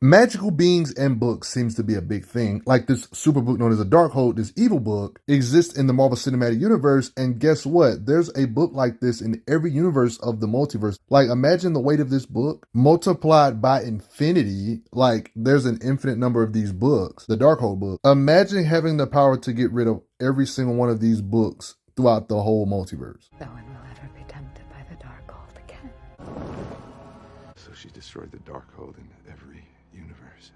Magical beings and books seems to be a big thing. Like this super book known as a Darkhold, this evil book, exists in the Marvel Cinematic Universe, and guess what? There's a book like this in every universe of the multiverse. Like, imagine the weight of this book multiplied by infinity. Like, there's an infinite number of these books, the Darkhold book. Imagine having the power to get rid of every single one of these books throughout the whole multiverse. No one will ever be tempted by the Darkhold again. So she destroyed the Darkhold in every universe.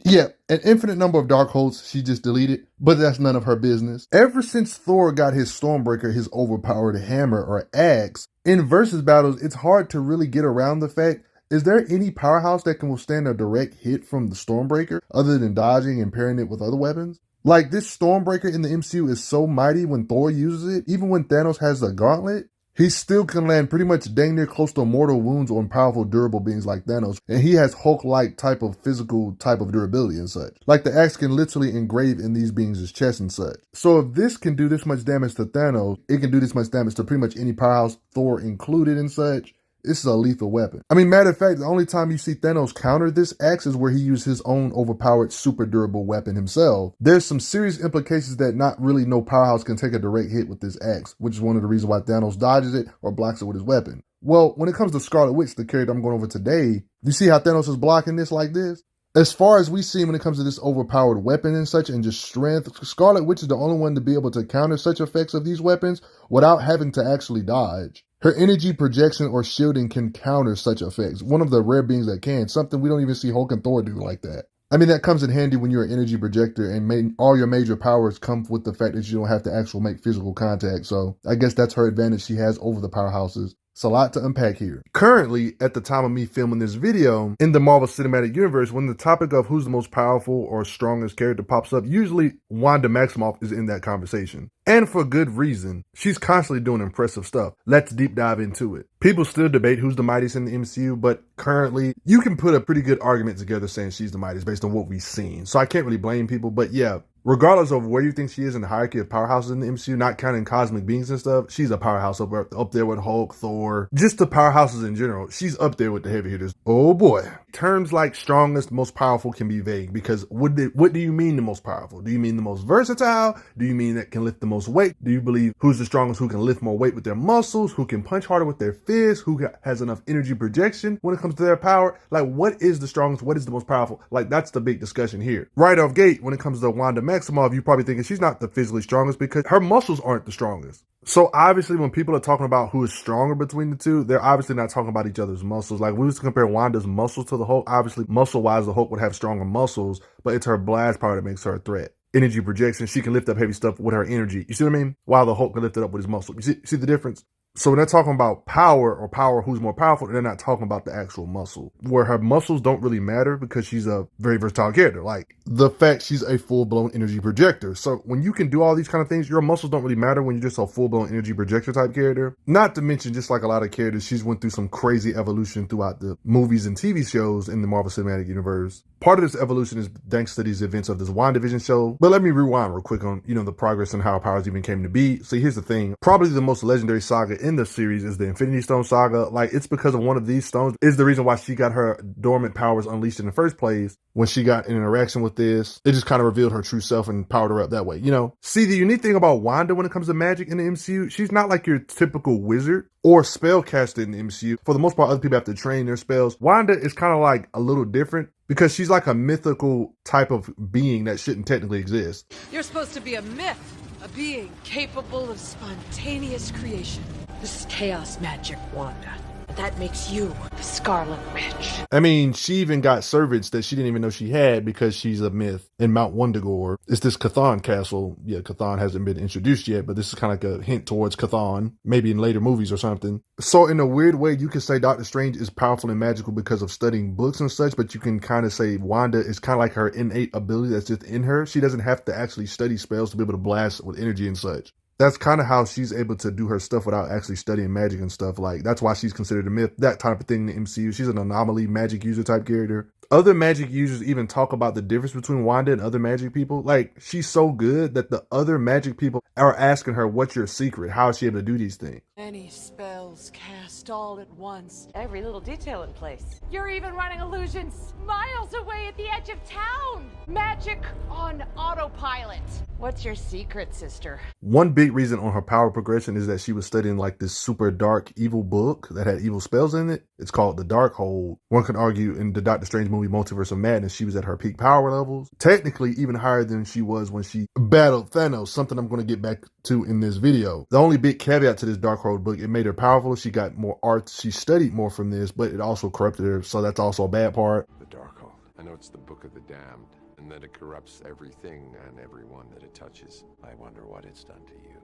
Yeah, an infinite number of Darkholds she just deleted, but that's none of her business. Ever since Thor got his Stormbreaker, his overpowered hammer or axe, in versus battles, it's hard to really get around the fact, is there any powerhouse that can withstand a direct hit from the Stormbreaker other than dodging and pairing it with other weapons? Like, this Stormbreaker in the MCU is so mighty when Thor uses it, even when Thanos has the gauntlet, he still can land pretty much dang near close to mortal wounds on powerful, durable beings like Thanos. And he has Hulk-like type of physical type of durability and such. Like, the axe can literally engrave in these beings' chests and such. So if this can do this much damage to Thanos, it can do this much damage to pretty much any powerhouse, Thor included and such. This is a lethal weapon. I mean, matter of fact, the only time you see Thanos counter this axe is where he used his own overpowered, super durable weapon himself. There's some serious implications that not really no powerhouse can take a direct hit with this axe, which is one of the reasons why Thanos dodges it or blocks it with his weapon. Well, when it comes to Scarlet Witch, the character I'm going over today, you see how Thanos is blocking this like this? As far as we see when it comes to this overpowered weapon and such and just strength, Scarlet Witch is the only one to be able to counter such effects of these weapons without having to actually dodge. Her energy projection or shielding can counter such effects. One of the rare beings that can, something we don't even see Hulk and Thor do like that. I mean, that comes in handy when you're an energy projector and all your major powers come with the fact that you don't have to actually make physical contact. So I guess that's her advantage she has over the powerhouses. It's a lot to unpack here. Currently, at the time of me filming this video, in the Marvel Cinematic Universe, when the topic of who's the most powerful or strongest character pops up, usually Wanda Maximoff is in that conversation. And for good reason. She's constantly doing impressive stuff. Let's deep dive into it. People still debate who's the mightiest in the MCU, but currently, you can put a pretty good argument together saying she's the mightiest based on what we've seen. So I can't really blame people, but yeah. Regardless of where you think she is in the hierarchy of powerhouses in the MCU, not counting cosmic beings and stuff, she's a powerhouse up there with Hulk, Thor, just the powerhouses in general. She's up there with the heavy hitters. Oh boy. Terms like strongest, most powerful can be vague because what do you mean the most powerful? Do you mean the most versatile? Do you mean that can lift the most weight? Do you believe who's the strongest, who can lift more weight with their muscles, who can punch harder with their fists, who has enough energy projection when it comes to their power? Like, what is the strongest? What is the most powerful? Like, that's the big discussion here. Right off gate, when it comes to Wanda Maximoff, you're probably thinking she's not the physically strongest because her muscles aren't the strongest. So obviously when people are talking about who is stronger between the two, they're obviously not talking about each other's muscles. Like, we was to compare Wanda's muscles to the Hulk. Obviously muscle-wise, the Hulk would have stronger muscles, but it's her blast power that makes her a threat. Energy projection, she can lift up heavy stuff with her energy. You see what I mean? While the Hulk can lift it up with his muscle. You see the difference? So when they're talking about power who's more powerful, they're not talking about the actual muscle. Where her muscles don't really matter because she's a very versatile character. Like, the fact she's a full-blown energy projector. So when you can do all these kind of things, your muscles don't really matter when you're just a full-blown energy projector type character. Not to mention, just like a lot of characters, she's went through some crazy evolution throughout the movies and TV shows in the Marvel Cinematic Universe. Part of this evolution is thanks to these events of this WandaVision show. But let me rewind real quick on, the progress and how her powers even came to be. So here's the thing. Probably the most legendary saga in the series is the Infinity Stone saga. Like, it's because of one of these stones is the reason why she got her dormant powers unleashed in the first place. When she got an interaction with this, it just kind of revealed her true self and powered her up that way, See, the unique thing about Wanda when it comes to magic in the MCU, she's not like your typical wizard or spellcaster in the MCU. For the most part, other people have to train their spells. Wanda is kind of like a little different because she's like a mythical type of being that shouldn't technically exist. You're supposed to be a myth, a being capable of spontaneous creation. This is chaos magic, Wanda. That makes you the Scarlet Witch. I mean, she even got servants that she didn't even know she had because she's a myth in Mount Wundagore. It's this Chthon castle. Yeah, Chthon hasn't been introduced yet, but this is kind of like a hint towards Chthon, maybe in later movies or something. So in a weird way, you could say Doctor Strange is powerful and magical because of studying books and such, but you can kind of say Wanda is kind of like her innate ability that's just in her. She doesn't have to actually study spells to be able to blast with energy and such. That's kind of how she's able to do her stuff without actually studying magic and stuff. Like, that's why she's considered a myth, that type of thing in the MCU. She's an anomaly magic user type character. Other magic users even talk about the difference between Wanda and other magic people. Like, she's so good that the other magic people are asking her, what's your secret? How is she able to do these things? Many spells cast all at once. Every little detail in place. You're even running illusions miles away at the edge of town. Magic on autopilot. What's your secret, sister? One big reason on her power progression is that she was studying like this super dark evil book that had evil spells in it. It's called The Darkhold. One could argue in the Doctor Strange movie Multiverse of Madness, she was at her peak power levels. Technically even higher than she was when she battled Thanos, something I'm going to get back to in this video. The only big caveat to this Darkhold book, it made her powerful. She got more arts. She studied more from this, but it also corrupted her. So that's also a bad part. The Darkhold. I know it's the book of the damned, and that it corrupts everything and everyone that it touches. I wonder what it's done to you.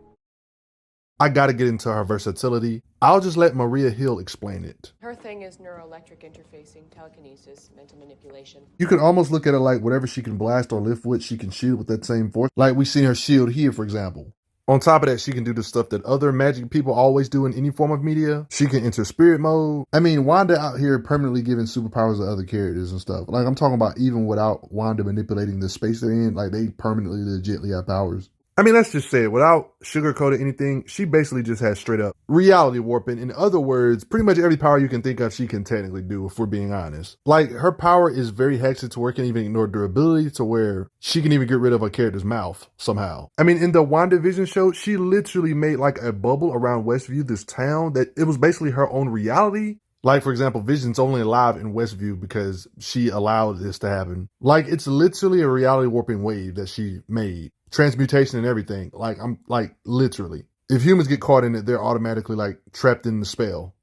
I gotta get into her versatility. I'll just let Maria Hill explain it. Her thing is neuroelectric interfacing, telekinesis, mental manipulation. You can almost look at it like whatever she can blast or lift with, she can shield with that same force. Like we seen her shield here, for example. On top of that, she can do the stuff that other magic people always do in any form of media. She can enter spirit mode. I mean, Wanda out here permanently giving superpowers to other characters and stuff. Like, I'm talking about even without Wanda manipulating the space they're in, like, they permanently legitly have powers. I mean, let's just say it. Without sugarcoating anything, she basically just has straight up reality warping. In other words, pretty much every power you can think of, she can technically do, if we're being honest. Like, her power is very hexed to where it can even ignore durability, to where she can even get rid of a character's mouth somehow. I mean, in the WandaVision show, she literally made like a bubble around Westview, this town, that it was basically her own reality. Like, for example, Vision's only alive in Westview because she allowed this to happen. Like, it's literally a reality warping wave that she made. Transmutation and everything. Like, I'm like, literally. If humans get caught in it, they're automatically like trapped in the spell.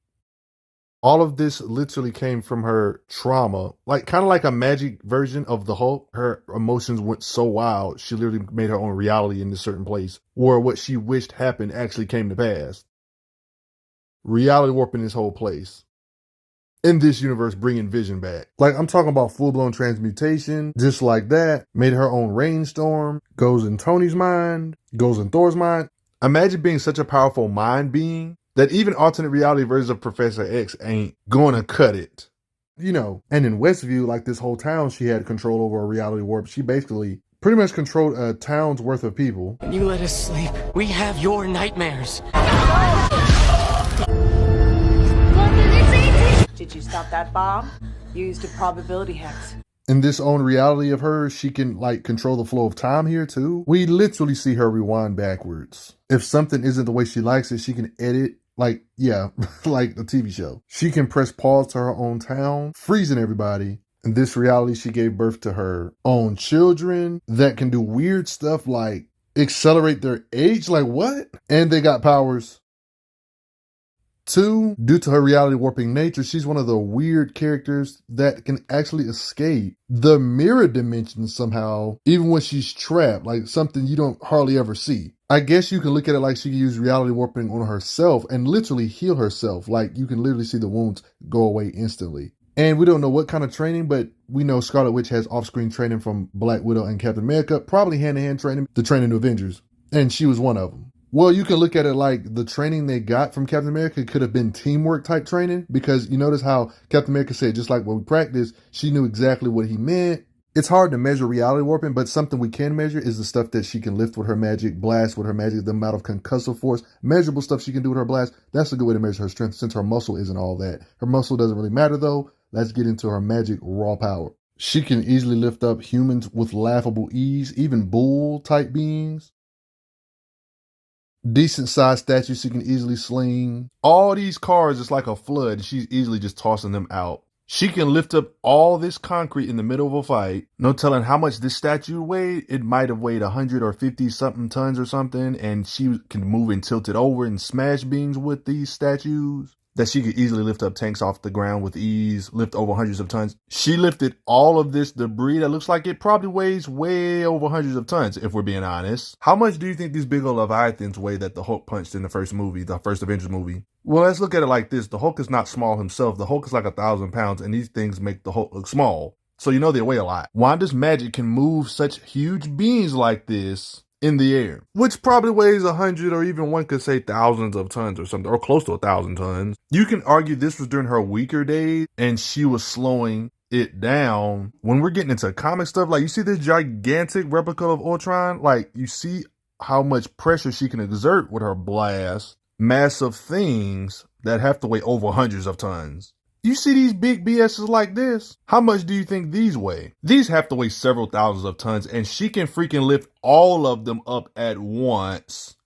All of this literally came from her trauma. Like, kind of like a magic version of the Hulk. Her emotions went so wild, she literally made her own reality in this certain place, where what she wished happened actually came to pass. Reality warping this whole place. In this universe, bringing Vision back. Like, I'm talking about full-blown transmutation, just like that. Made her own rainstorm, goes in Tony's mind, goes in Thor's mind. Imagine being such a powerful mind being that even alternate reality versions of Professor X ain't gonna cut it. You know, and in Westview, like this whole town, she had control over a reality warp. She basically pretty much controlled a town's worth of people. When you let us sleep, we have your nightmares. Did you stop that bomb? Used a probability hex. In this own reality of hers, she can like control the flow of time here too. We literally see her rewind backwards. If something isn't the way she likes it, she can edit. Like, yeah, like the TV show. She can press pause to her own town, freezing everybody. In this reality, she gave birth to her own children that can do weird stuff like accelerate their age. Like, what? And they got powers. 2, due to her reality warping nature, she's one of the weird characters that can actually escape the mirror dimension somehow, even when she's trapped, like something you don't hardly ever see. I guess you can look at it like she can use reality warping on herself and literally heal herself. Like, you can literally see the wounds go away instantly. And we don't know what kind of training, but we know Scarlet Witch has off-screen training from Black Widow and Captain America, probably hand-to-hand training to train in the Avengers. And she was one of them. Well, you can look at it like the training they got from Captain America could have been teamwork type training, because you notice how Captain America said, just like when we practiced, she knew exactly what he meant. It's hard to measure reality warping, but something we can measure is the stuff that she can lift with her magic, blast with her magic, the amount of concussive force, measurable stuff she can do with her blast. That's a good way to measure her strength, since her muscle isn't all that. Her muscle doesn't really matter though. Let's get into her magic raw power. She can easily lift up humans with laughable ease, even bull type beings. Decent sized statues she can easily sling. All these cars, it's like a flood. She's easily just tossing them out. She can lift up all this concrete in the middle of a fight. No telling how much this statue weighed. It might have weighed 100 or 50 something tons or something. And she can move and tilt it over and smash beings with these statues. That she could easily lift up tanks off the ground with ease, lift over hundreds of tons. She lifted all of this debris that looks like it probably weighs way over hundreds of tons, if we're being honest. How much do you think these big old Leviathans weigh that the Hulk punched in the first movie, the first Avengers movie? Well, let's look at it like this. The Hulk is not small himself. The Hulk is like 1,000 pounds, and these things make the Hulk look small. So you know they weigh a lot. Wanda's magic can move such huge beings like this in the air, which probably weighs 100 or even one could say thousands of tons or something, or close to 1,000 tons. You can argue this was during her weaker days and she was slowing it down. When we're getting into comic stuff, like you see this gigantic replica of Ultron, like you see how much pressure she can exert with her blast. Massive things that have to weigh over hundreds of tons. You see these big BSs like this? How much do you think these weigh? These have to weigh several thousands of tons, and she can freaking lift all of them up at once.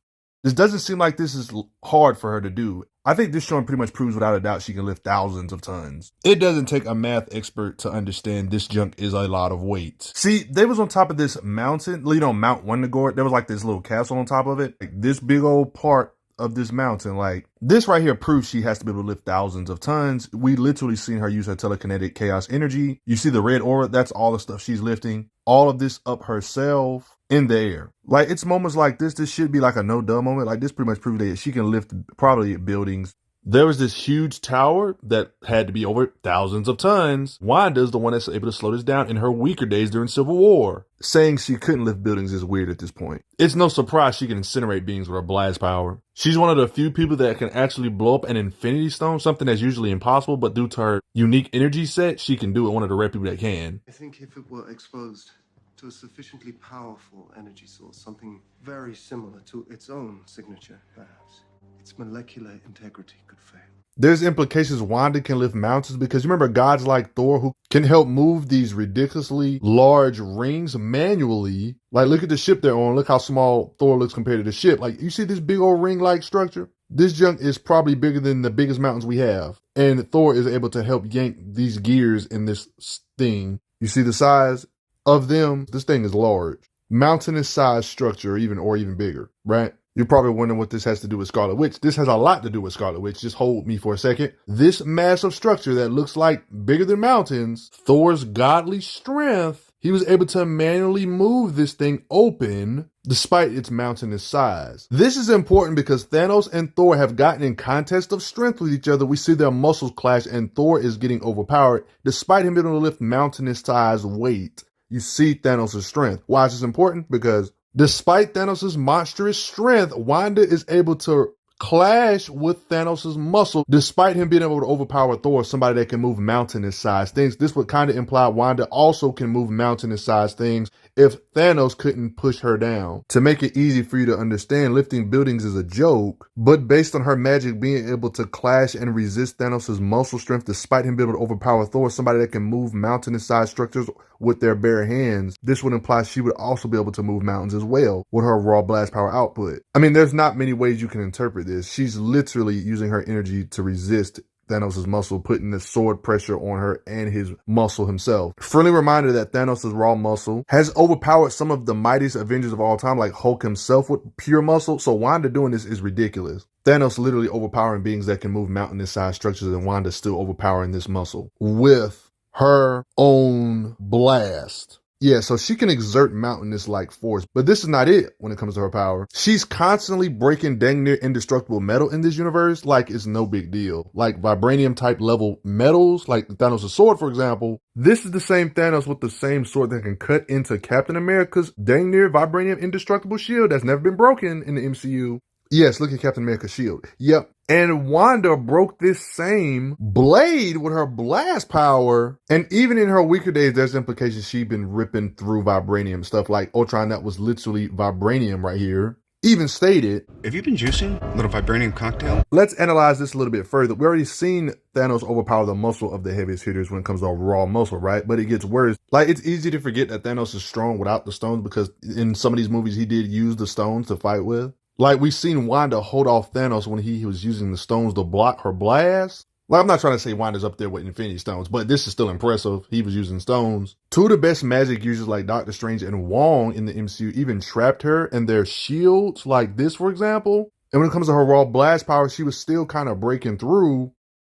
This doesn't seem like this is hard for her to do. I think this showing pretty much proves without a doubt she can lift thousands of tons. It doesn't take a math expert to understand this junk is a lot of weight. See, they was on top of this mountain, Mount Wanda. There was like this little castle on top of it. Like this big old part of this mountain, like this right here proves she has to be able to lift thousands of tons. We literally seen her use her telekinetic chaos energy. You see the red aura, that's all the stuff she's lifting. All of this up herself in the air. Like it's moments like this should be like a no duh moment. Like this pretty much proves that she can lift probably buildings. There was this huge tower that had to be over thousands of tons. Wanda's the one that's able to slow this down in her weaker days during Civil War. Saying she couldn't lift buildings is weird at this point. It's no surprise she can incinerate beings with her blast power. She's one of the few people that can actually blow up an infinity stone, something that's usually impossible, but due to her unique energy set, she can do it. One of the rare people that can. I think if it were exposed to a sufficiently powerful energy source, something very similar to its own signature, perhaps, its molecular integrity could fail. There's implications Wanda can lift mountains because you remember gods like Thor who can help move these ridiculously large rings manually. Like look at the ship they're on. Look how small Thor looks compared to the ship. Like you see this big old ring-like structure? This junk is probably bigger than the biggest mountains we have. And Thor is able to help yank these gears in this thing. You see the size of them? This thing is large. Mountainous size structure or even bigger, right? You're probably wondering what this has to do with Scarlet Witch. This has a lot to do with Scarlet Witch. Just hold me for a second. This massive structure that looks like bigger than mountains, Thor's godly strength, he was able to manually move this thing open despite its mountainous size. This is important because Thanos and Thor have gotten in contest of strength with each other. We see their muscles clash and Thor is getting overpowered despite him being able to lift mountainous size weight. You see Thanos' strength. Why is this important? Because despite Thanos' monstrous strength, Wanda is able to clash with Thanos' muscle, despite him being able to overpower Thor, somebody that can move mountainous-sized things. This would kind of imply Wanda also can move mountainous-sized things if Thanos couldn't push her down. To make it easy for you to understand, lifting buildings is a joke, but based on her magic being able to clash and resist Thanos' muscle strength, despite him being able to overpower Thor, somebody that can move mountainous-sized structures with their bare hands, this would imply she would also be able to move mountains as well with her raw blast power output. I mean, there's not many ways you can interpret this. She's literally using her energy to resist Thanos' muscle, putting the sword pressure on her and his muscle himself. Friendly reminder that Thanos' raw muscle has overpowered some of the mightiest Avengers of all time, like Hulk himself with pure muscle. So Wanda doing this is ridiculous. Thanos literally overpowering beings that can move mountainous-sized structures, and Wanda still overpowering this muscle with her own blast. Yeah, so she can exert mountainous-like force, but this is not it when it comes to her power. She's constantly breaking dang near indestructible metal in this universe like it's no big deal. Like vibranium-type level metals, like Thanos' sword, for example. This is the same Thanos with the same sword that can cut into Captain America's dang near vibranium indestructible shield that's never been broken in the MCU. Yes, look at Captain America's shield. Yep. And Wanda broke this same blade with her blast power. And even in her weaker days, there's implications she'd been ripping through vibranium. Stuff like Ultron that was literally vibranium right here. Even stated, have you been juicing? A little vibranium cocktail? Let's analyze this a little bit further. We already seen Thanos overpower the muscle of the heaviest hitters when it comes to raw muscle, right? But it gets worse. Like, it's easy to forget that Thanos is strong without the stones because in some of these movies, he did use the stones to fight with. Like, we've seen Wanda hold off Thanos when he was using the stones to block her blast. Like, I'm not trying to say Wanda's up there with Infinity Stones, but this is still impressive. He was using stones. Two of the best magic users like Doctor Strange and Wong in the MCU even trapped her in their shields, like this, for example. And when it comes to her raw blast power, she was still kind of breaking through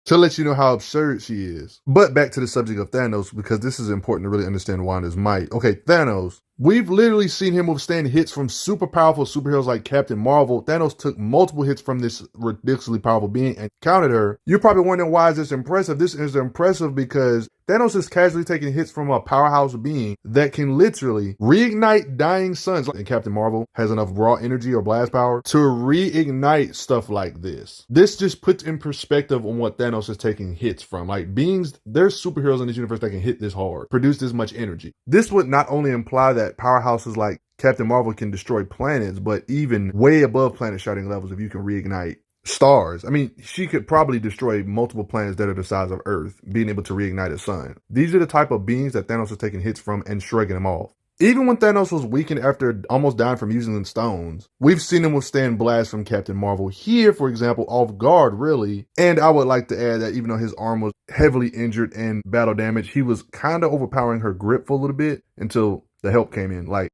to let you know how absurd she is. But back to the subject of Thanos, because this is important to really understand Wanda's might. Okay, Thanos, We've literally seen him withstand hits from super powerful superheroes like Captain Marvel. Thanos took multiple hits from this ridiculously powerful being and counted her. You're probably wondering, why is this impressive? This is impressive because Thanos is casually taking hits from a powerhouse being that can literally reignite dying suns. And Captain Marvel has enough raw energy or blast power to reignite stuff like this. This just puts in perspective on what Thanos is taking hits from. Like, beings, there's superheroes in this universe that can hit this hard, produce this much energy. This would not only imply that powerhouses like Captain Marvel can destroy planets, but even way above planet shattering levels if you can reignite stars. I mean, she could probably destroy multiple planets that are the size of Earth, being able to reignite a sun. These are the type of beings that Thanos is taking hits from and shrugging them off. Even when Thanos was weakened after almost dying from using the stones, we've seen him withstand blasts from Captain Marvel. Here, for example, off guard, really. And I would like to add that even though his arm was heavily injured and battle damage, he was kind of overpowering her grip for a little bit until the help came in. Like,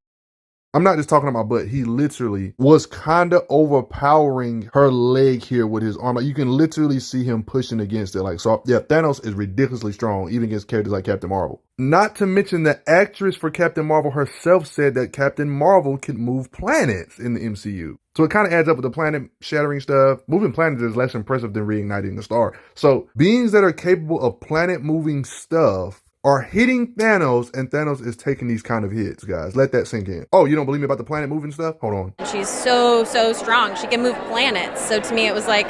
I'm not just talking about butt. He literally was kind of overpowering her leg here with his arm. Like, you can literally see him pushing against it. Like, so yeah, Thanos is ridiculously strong, even against characters like Captain Marvel. Not to mention the actress for Captain Marvel herself said that Captain Marvel can move planets in the MCU. So it kind of adds up with the planet shattering stuff. Moving planets is less impressive than reigniting a star. So beings that are capable of planet moving stuff are hitting Thanos, and Thanos is taking these kind of hits, guys. Let that sink in. Oh, you don't believe me about the planet moving stuff? Hold on. She's so strong. She can move planets. So to me, it was like,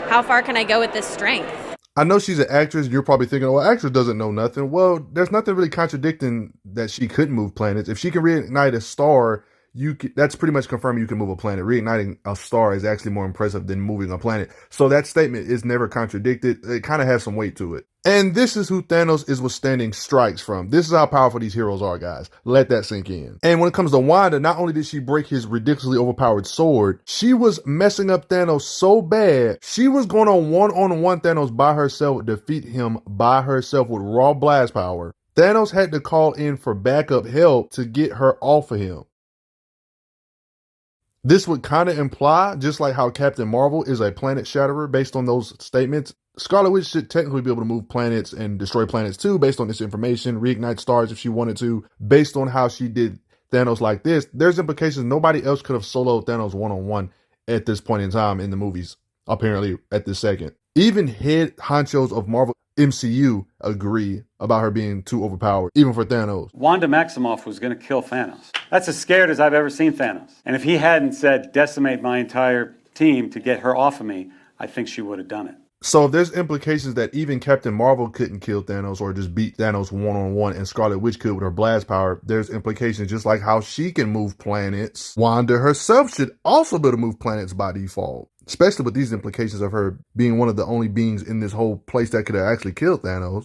how far can I go with this strength? I know she's an actress. You're probably thinking, well, actress doesn't know nothing. Well, there's nothing really contradicting that she couldn't move planets. If she can reignite a star, that's pretty much confirming you can move a planet. Reigniting a star is actually more impressive than moving a planet. So that statement is never contradicted. It kind of has some weight to it. And this is who Thanos is withstanding strikes from. This is how powerful these heroes are, guys. Let that sink in. And when it comes to Wanda, not only did she break his ridiculously overpowered sword, she was messing up Thanos so bad, she was going on one-on-one Thanos by herself, defeat him by herself with raw blast power. Thanos had to call in for backup help to get her off of him. This would kind of imply, just like how Captain Marvel is a planet shatterer based on those statements, Scarlet Witch should technically be able to move planets and destroy planets too, based on this information, reignite stars if she wanted to, based on how she did Thanos like this. There's implications nobody else could have soloed Thanos one-on-one at this point in time in the movies, apparently at this second. Even head honchos of Marvel MCU agree about her being too overpowered, even for Thanos. Wanda Maximoff was going to kill Thanos. That's as scared as I've ever seen Thanos. And if he hadn't said, decimate my entire team to get her off of me, I think she would have done it. So there's implications that even Captain Marvel couldn't kill Thanos or just beat Thanos one-on-one, and Scarlet Witch could with her blast power. There's implications just like how she can move planets. Wanda herself should also be able to move planets by default, especially with these implications of her being one of the only beings in this whole place that could have actually killed Thanos.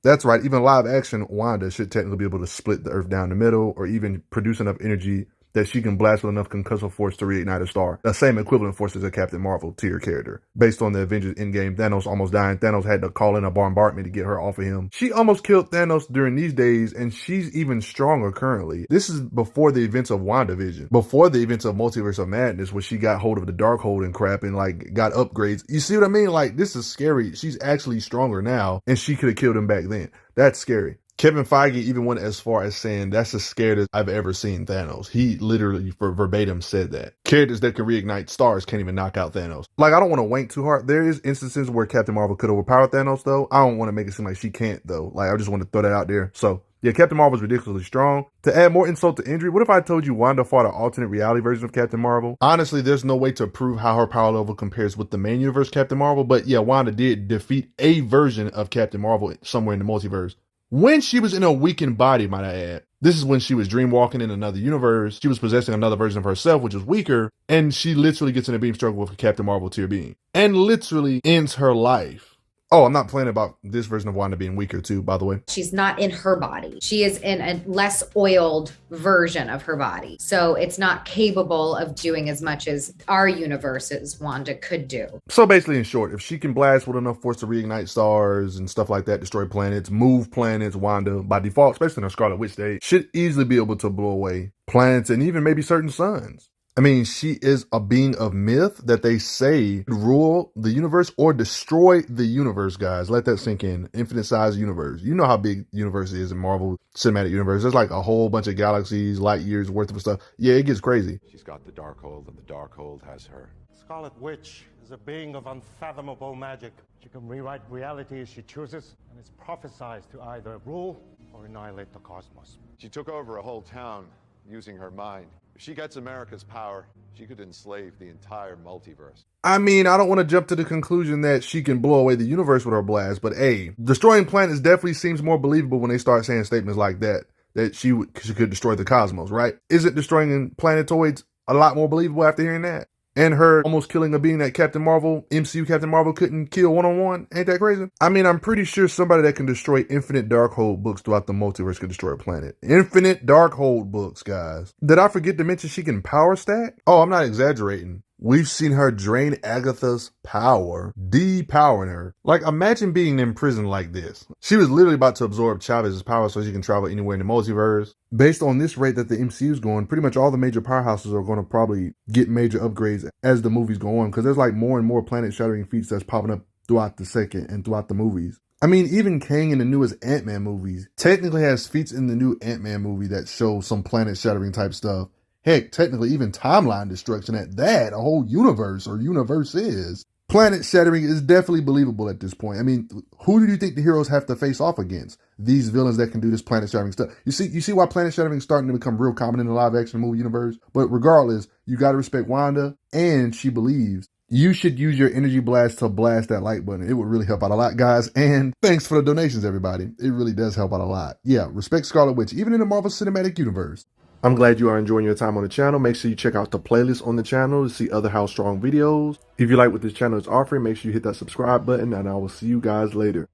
That's right, even live action Wanda should technically be able to split the Earth down the middle or even produce enough energy that she can blast with enough concussive force to reignite a star. The same equivalent force as a Captain Marvel tier character. Based on the Avengers Endgame, Thanos almost dying. Thanos had to call in a bombardment to get her off of him. She almost killed Thanos during these days, and she's even stronger currently. This is before the events of WandaVision. Before the events of Multiverse of Madness, where she got hold of the Darkhold and crap and like got upgrades. You see what I mean? Like, this is scary. She's actually stronger now, and she could have killed him back then. That's scary. Kevin Feige even went as far as saying that's the scariest I've ever seen Thanos. He literally verbatim said that. Characters that can reignite stars can't even knock out Thanos. Like, I don't want to wank too hard. There is instances where Captain Marvel could overpower Thanos, though. I don't want to make it seem like she can't, though. Like, I just want to throw that out there. So, yeah, Captain Marvel's ridiculously strong. To add more insult to injury, what if I told you Wanda fought an alternate reality version of Captain Marvel? Honestly, there's no way to prove how her power level compares with the main universe Captain Marvel, but yeah, Wanda did defeat a version of Captain Marvel somewhere in the multiverse. When she was in a weakened body, might I add. This is when she was dreamwalking in another universe. She was possessing another version of herself, which was weaker, and she literally gets in a beam struggle with a Captain Marvel tier being, and literally ends her life. Oh, I'm not playing about this version of Wanda being weaker too, by the way. She's not in her body. She is in a less oiled version of her body. So it's not capable of doing as much as our universe's Wanda could do. So basically, in short, if she can blast with enough force to reignite stars and stuff like that, destroy planets, move planets, Wanda, by default, especially in her Scarlet Witch stage, should easily be able to blow away planets and even maybe certain suns. I mean, she is a being of myth that they say could rule the universe or destroy the universe, guys. Let that sink in. Infinite size universe. You know how big the universe is in Marvel Cinematic Universe. There's like a whole bunch of galaxies, light years worth of stuff. Yeah, it gets crazy. She's got the Darkhold, and the Darkhold has her. Scarlet Witch is a being of unfathomable magic. She can rewrite reality as she chooses, and is prophesied to either rule or annihilate the cosmos. She took over a whole town using her mind. If she gets America's power, she could enslave the entire multiverse. I mean, I don't want to jump to the conclusion that she can blow away the universe with her blast, but hey, destroying planets definitely seems more believable when they start saying statements like that she could destroy the cosmos, right? Isn't destroying planetoids a lot more believable after hearing that? And her almost killing a being that MCU Captain Marvel couldn't kill one-on-one. Ain't that crazy? I mean, I'm pretty sure somebody that can destroy infinite Darkhold books throughout the multiverse could destroy a planet. Infinite Darkhold books, guys. Did I forget to mention she can power stack? Oh, I'm not exaggerating. We've seen her drain Agatha's power, depowering her. Like, imagine being in prison like this. She was literally about to absorb Chavez's power so she can travel anywhere in the multiverse. Based on this rate that the MCU is going, pretty much all the major powerhouses are going to probably get major upgrades as the movies go on, because there's like more and more planet-shattering feats that's popping up throughout the second and throughout the movies. I mean, even Kang in the newest Ant-Man movies technically has feats in the new Ant-Man movie that show some planet-shattering type stuff. Heck, technically even timeline destruction at that, a whole universe or universes. Planet shattering is definitely believable at this point. I mean, who do you think the heroes have to face off against? These villains that can do this planet shattering stuff. You see why planet shattering is starting to become real common in the live action movie universe? But regardless, you got to respect Wanda, and she believes. You should use your energy blast to blast that like button. It would really help out a lot, guys. And thanks for the donations, everybody. It really does help out a lot. Yeah, respect Scarlet Witch, even in the Marvel Cinematic Universe. I'm glad you are enjoying your time on the channel. Make sure you check out the playlist on the channel to see other How Strong videos. If you like what this channel is offering, make sure you hit that subscribe button, and I will see you guys later.